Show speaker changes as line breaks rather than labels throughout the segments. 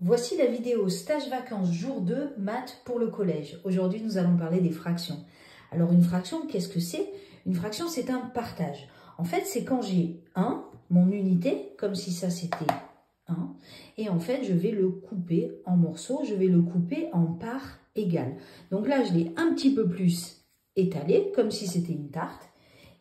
Voici la vidéo stage vacances jour 2 maths pour le collège. Aujourd'hui, nous allons parler des fractions. Alors, une fraction, qu'est-ce que c'est? Une fraction, c'est un partage. En fait, c'est quand j'ai 1, mon unité, comme si ça c'était 1. Et en fait, je vais le couper en morceaux, je vais le couper en parts égales. Donc là, je l'ai un petit peu plus étalé, comme si c'était une tarte.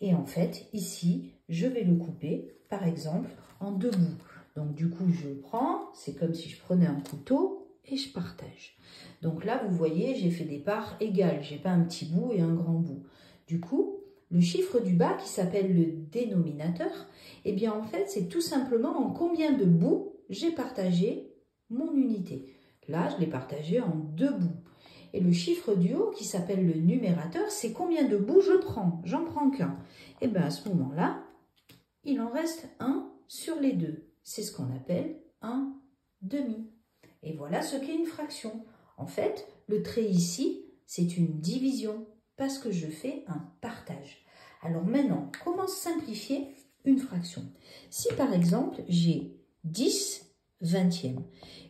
Et en fait, ici, je vais le couper, par exemple, en 2 bouts. Donc du coup, je prends, c'est comme si je prenais un couteau et je partage. Donc là, vous voyez, j'ai fait des parts égales. Je n'ai pas un petit bout et un grand bout. Du coup, le chiffre du bas qui s'appelle le dénominateur, eh bien en fait, c'est tout simplement en combien de bouts j'ai partagé mon unité. Là, je l'ai partagé en 2 bouts. Et le chiffre du haut qui s'appelle le numérateur, c'est combien de bouts je prends. J'en prends qu'un. Et bien à ce moment-là, il en reste un sur les deux. C'est ce qu'on appelle un demi. Et voilà ce qu'est une fraction. En fait, le trait ici, c'est une division parce que je fais un partage. Alors maintenant, comment simplifier une fraction? Si par exemple, j'ai 10 vingtièmes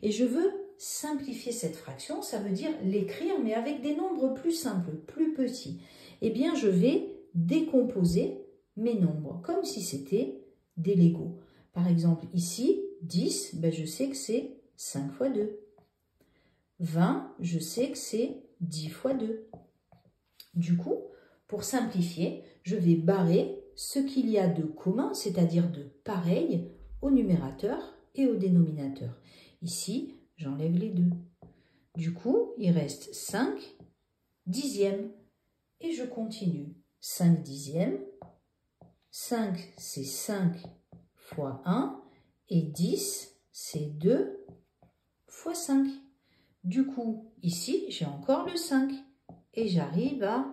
et je veux simplifier cette fraction, ça veut dire l'écrire mais avec des nombres plus simples, plus petits, eh bien je vais décomposer mes nombres comme si c'était des Legos. Par exemple, ici, 10, ben je sais que c'est 5 fois 2. 20, je sais que c'est 10 fois 2. Du coup, pour simplifier, je vais barrer ce qu'il y a de commun, c'est-à-dire de pareil, au numérateur et au dénominateur. Ici, j'enlève les deux. Du coup, il reste 5 dixièmes. Et je continue. 5 dixièmes. 5, c'est 5 fois 1. Et 10, c'est 2 fois 5. Du coup, ici, j'ai encore le 5. Et j'arrive à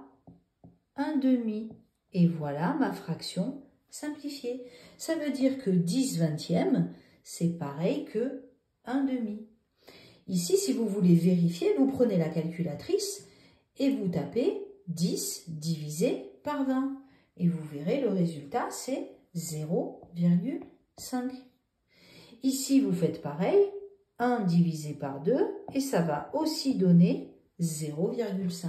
1 demi. Et voilà ma fraction simplifiée. Ça veut dire que 10 vingtièmes, c'est pareil que 1 demi. Ici, si vous voulez vérifier, vous prenez la calculatrice et vous tapez 10 divisé par 20. Et vous verrez, le résultat, c'est 0,5. Ici, vous faites pareil, 1 divisé par 2, et ça va aussi donner 0,5.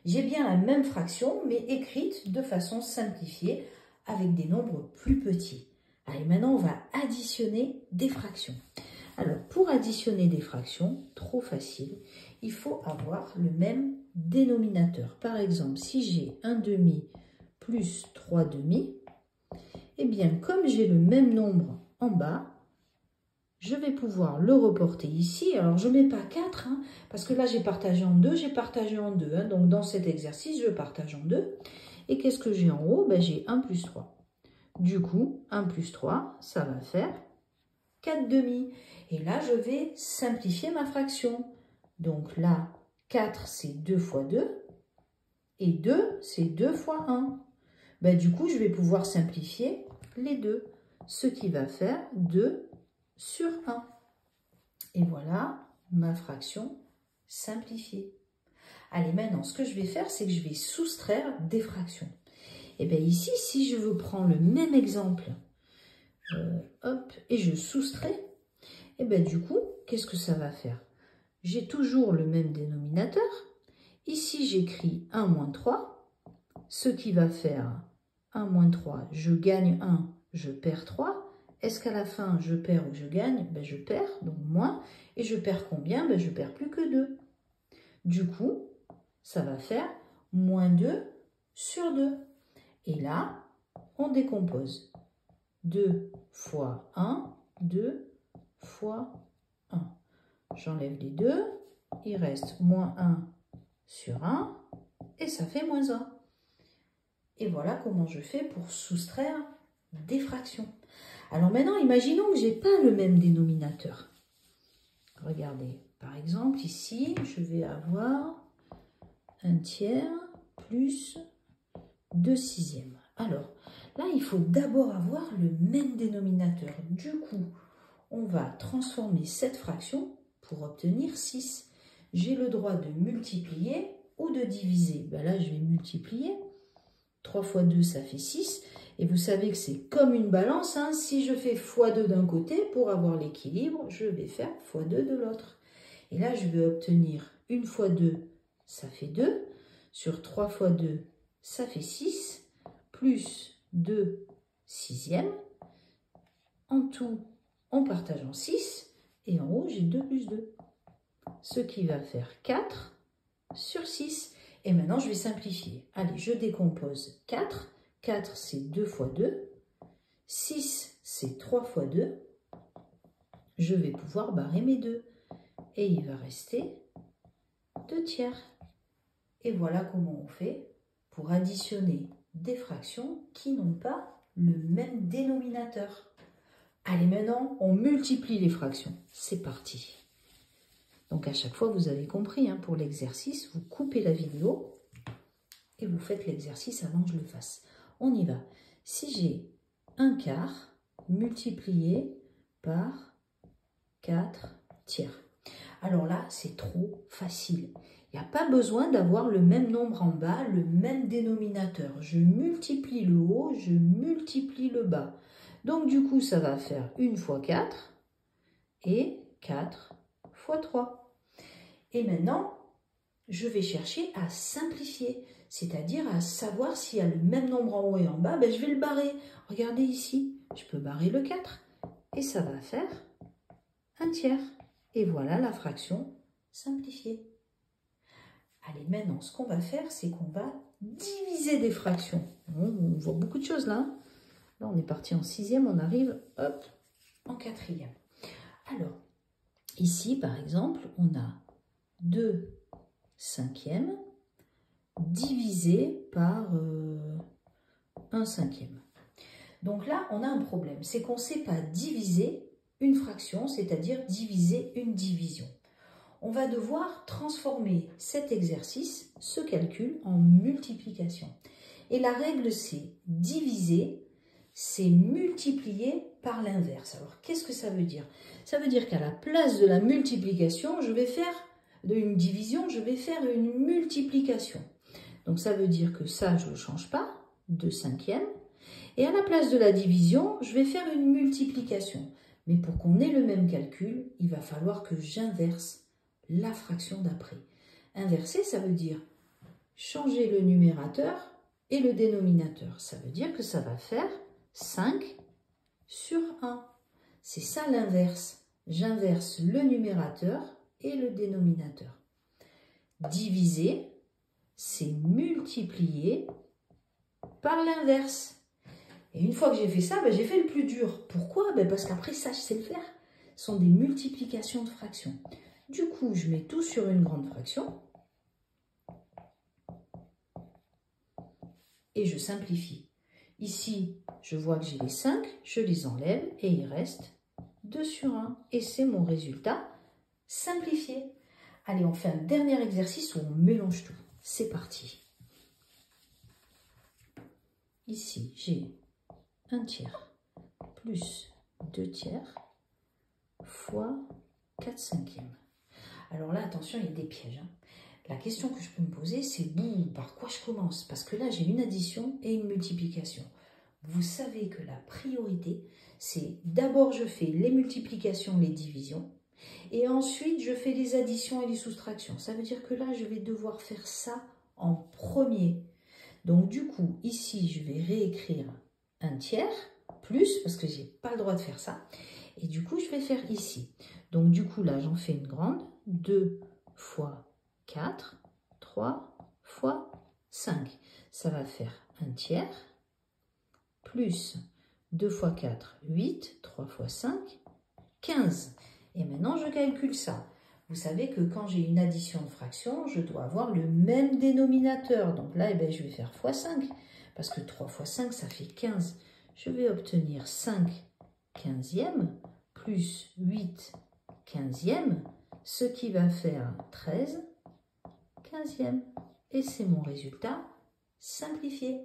J'ai bien la même fraction, mais écrite de façon simplifiée, avec des nombres plus petits. Allez, maintenant, on va additionner des fractions. Alors, pour additionner des fractions, trop facile, il faut avoir le même dénominateur. Par exemple, si j'ai 1 demi plus 3 demi, eh bien, comme j'ai le même nombre en bas, je vais pouvoir le reporter ici. Alors, je ne mets pas 4, hein, parce que là, j'ai partagé en 2, j'ai partagé en 2. Hein, donc, dans cet exercice, je partage en 2. Et qu'est-ce que j'ai en haut? Ben, j'ai 1 plus 3. Du coup, 1 plus 3, ça va faire 4 demi. Et là, je vais simplifier ma fraction. Donc là, 4, c'est 2 fois 2. Et 2, c'est 2 fois 1. Ben, du coup, je vais pouvoir simplifier les deux. Ce qui va faire 2 sur 1. Et voilà ma fraction simplifiée. Allez, maintenant, ce que je vais faire, c'est que je vais soustraire des fractions. Et bien ici, si je veux prendre le même exemple, hop, et je soustrais, et bien du coup, qu'est-ce que ça va faire? J'ai toujours le même dénominateur. Ici, j'écris 1 moins 3, ce qui va faire 1 moins 3, je gagne 1, je perds 3. Est-ce qu'à la fin, je perds ou je gagne? Ben, je perds, donc moins. Et je perds combien? Ben, je perds plus que 2. Du coup, ça va faire moins 2 sur 2. Et là, on décompose. 2 fois 1, 2 fois 1. J'enlève les 2, il reste moins 1 sur 1, et ça fait moins 1. Et voilà comment je fais pour soustraire des fractions. Alors maintenant, imaginons que je n'ai pas le même dénominateur. Regardez, par exemple, ici, je vais avoir 1 tiers plus 2 sixièmes. Alors, là, il faut d'abord avoir le même dénominateur. Du coup, on va transformer cette fraction pour obtenir 6. J'ai le droit de multiplier ou de diviser. Ben là, je vais multiplier. 3 fois 2, ça fait 6. Et vous savez que c'est comme une balance, hein. Si je fais x2 d'un côté, pour avoir l'équilibre, je vais faire x2 de l'autre. Et là, je vais obtenir 1 fois 2, ça fait 2. Sur 3 fois 2, ça fait 6. Plus 2 sixièmes. En tout, on partage en 6. Et en haut, j'ai 2 plus 2. Ce qui va faire 4 sur 6. Et maintenant, je vais simplifier. Allez, je décompose 4. 4, c'est 2 fois 2. 6, c'est 3 fois 2. Je vais pouvoir barrer mes 2. Et il va rester 2 tiers. Et voilà comment on fait pour additionner des fractions qui n'ont pas le même dénominateur. Allez, maintenant, on multiplie les fractions. C'est parti. Donc, à chaque fois, vous avez compris, hein, pour l'exercice, vous coupez la vidéo et vous faites l'exercice avant que je le fasse. On y va. Si j'ai 1 quart multiplié par 4 tiers. Alors là, c'est trop facile. Il n'y a pas besoin d'avoir le même nombre en bas, le même dénominateur. Je multiplie le haut, je multiplie le bas. Donc du coup, ça va faire 1 fois 4 et 4 fois 3. Et maintenant, je vais chercher à simplifier, c'est-à-dire à savoir s'il y a le même nombre en haut et en bas, ben je vais le barrer. Regardez ici, je peux barrer le 4 et ça va faire 1 tiers. Et voilà la fraction simplifiée. Allez, maintenant, ce qu'on va faire, c'est qu'on va diviser des fractions. On voit beaucoup de choses là. Là, on est parti en 6e, on arrive, hop, en 4e. Alors, ici, par exemple, on a 2 cinquièmes divisé par 1 cinquième. Donc là, on a un problème. C'est qu'on ne sait pas diviser une fraction, c'est-à-dire diviser une division. On va devoir transformer cet exercice, ce calcul, en multiplication. Et la règle, c'est diviser, c'est multiplier par l'inverse. Alors, qu'est-ce que ça veut dire? Ça veut dire qu'à la place de la multiplication, je vais faire une division, je vais faire une multiplication. Donc, ça veut dire que ça, je ne change pas, 2 cinquièmes. Et à la place de la division, je vais faire une multiplication. Mais pour qu'on ait le même calcul, il va falloir que j'inverse la fraction d'après. Inverser, ça veut dire changer le numérateur et le dénominateur. Ça veut dire que ça va faire 5 sur 1. C'est ça l'inverse. J'inverse le numérateur et le dénominateur. Diviser, c'est multiplier par l'inverse. Et une fois que j'ai fait ça, j'ai fait le plus dur. Pourquoi? Parce qu'après ça, je sais le faire. Ce sont des multiplications de fractions. Du coup, je mets tout sur une grande fraction. Et je simplifie. Ici, je vois que j'ai les 5, je les enlève et il reste 2 sur 1. Et c'est mon résultat simplifié. Allez, on fait un dernier exercice où on mélange tout. C'est parti. Ici, j'ai 1 tiers plus 2 tiers fois 4 cinquièmes. Alors là, attention, il y a des pièges. Hein. La question que je peux me poser, c'est par quoi je commence? Parce que là, j'ai une addition et une multiplication. Vous savez que la priorité, c'est d'abord je fais les multiplications, les divisions, et ensuite je fais les additions et les soustractions. Ça veut dire que là, je vais devoir faire ça en premier. Donc du coup, ici, je vais réécrire 1 tiers, plus, parce que je n'ai pas le droit de faire ça. Et du coup, je vais faire ici. Donc du coup, là, j'en fais une grande. 2 fois 4, 3 fois 5. Ça va faire 1 tiers, plus 2 fois 4, 8, 3 fois 5, 15. Et maintenant, je calcule ça. Vous savez que quand j'ai une addition de fractions, je dois avoir le même dénominateur. Donc là, je vais faire x 5, parce que 3 fois 5, ça fait 15. Je vais obtenir 5 quinzièmes plus 8 quinzièmes, ce qui va faire 13 quinzièmes. Et c'est mon résultat simplifié.